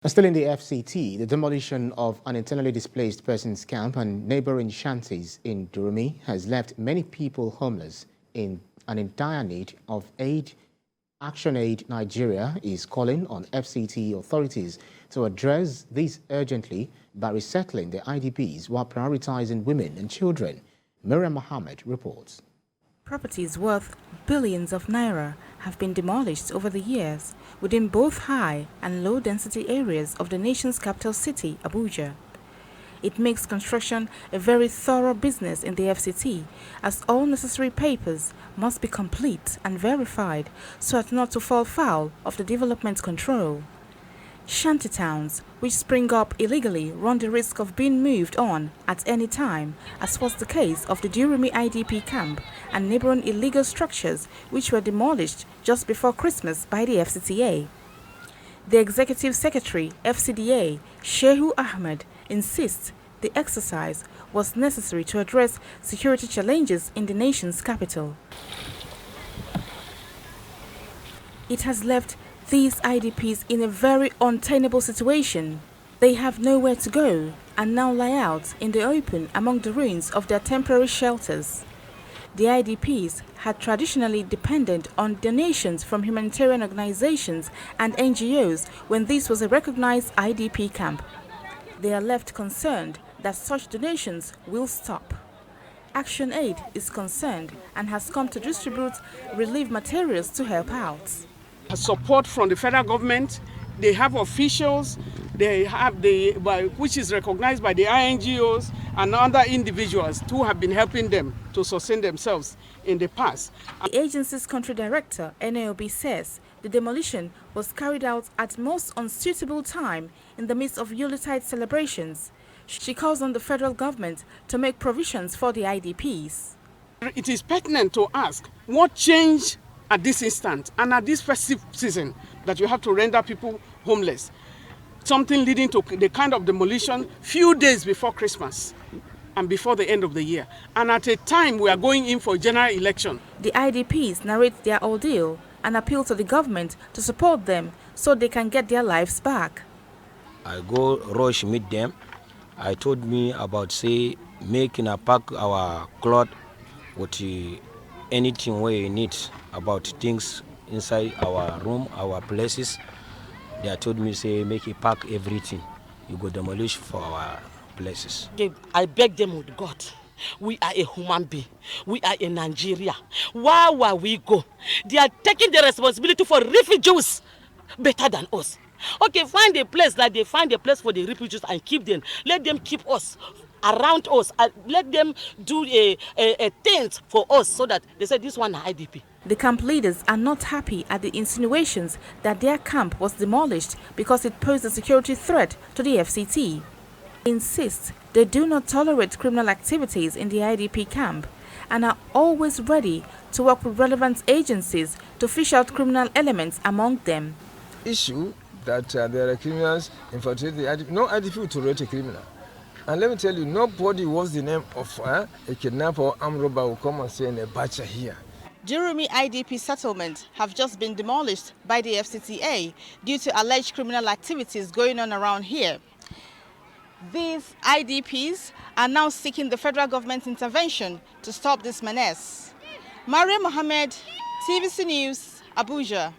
Still in the FCT, the demolition of an internally displaced persons camp and neighbouring shanties in Durumi has left many people homeless in dire need of aid. ActionAid Nigeria is calling on FCT authorities to address this urgently by resettling the IDPs while prioritising women and children. Miriam Mohammed reports. Properties worth billions of naira have been demolished over the years within both high and low density areas of the nation's capital city, Abuja. It makes construction a very thorough business in the FCT, as all necessary papers must be complete and verified so as not to fall foul of the development control. Shanty towns, which spring up illegally, run the risk of being moved on at any time, as was the case of the Durumi IDP camp and neighbouring illegal structures which were demolished just before Christmas by the FCTA. The Executive Secretary, FCTA, Shehu Ahmed, insists the exercise was necessary to address security challenges in the nation's capital. It has left these IDPs in a very untenable situation. They have nowhere to go and now lie out in the open among the ruins of their temporary shelters. The IDPs had traditionally depended on donations from humanitarian organizations and NGOs when this was a recognized IDP camp. They are left concerned that such donations will stop. ActionAid is concerned and has come to distribute relief materials to help out. Support from the federal government, they have officials, they have which is recognized by the INGOs and other individuals who have been helping them to sustain themselves in the past. The agency's country director, NAOB, says the demolition was carried out at most unsuitable time in the midst of Yuletide celebrations. She calls on the federal government to make provisions for the IDPs. It is pertinent to ask what changed at this instant and at this festive season that you have to render people homeless. Something leading to the kind of demolition few days before Christmas and before the end of the year. And at a time we are going in for a general election. The IDPs narrate their ordeal and appeal to the government to support them so they can get their lives back. I go rush meet them. I told me about say making a pack our cloth with anything we need about things inside our room, our places. They told me say make a pack everything. You go demolish for our places. I beg them with God. We are a human being. We are in Nigeria. Where will we go? They are taking the responsibility for refugees better than us. Okay, find a place like they find a place for the refugees and keep them. Let them keep us around us. Let them do a tent for us so that they say this one is IDP. The camp leaders are not happy at the insinuations that their camp was demolished because it posed a security threat to the FCT. They insist they do not tolerate criminal activities in the IDP camp and are always ready to work with relevant agencies to fish out criminal elements among them. Issue that there are criminals infiltrate the IDP. No IDP will tolerate a criminal. And let me tell you, nobody was the name of a kidnapper or armed robber will come and say in a butcher here. Durumi IDP settlements have just been demolished by the FCTA due to alleged criminal activities going on around here. These IDPs are now seeking the federal government's intervention to stop this menace. Maria Mohammed, TVC News, Abuja.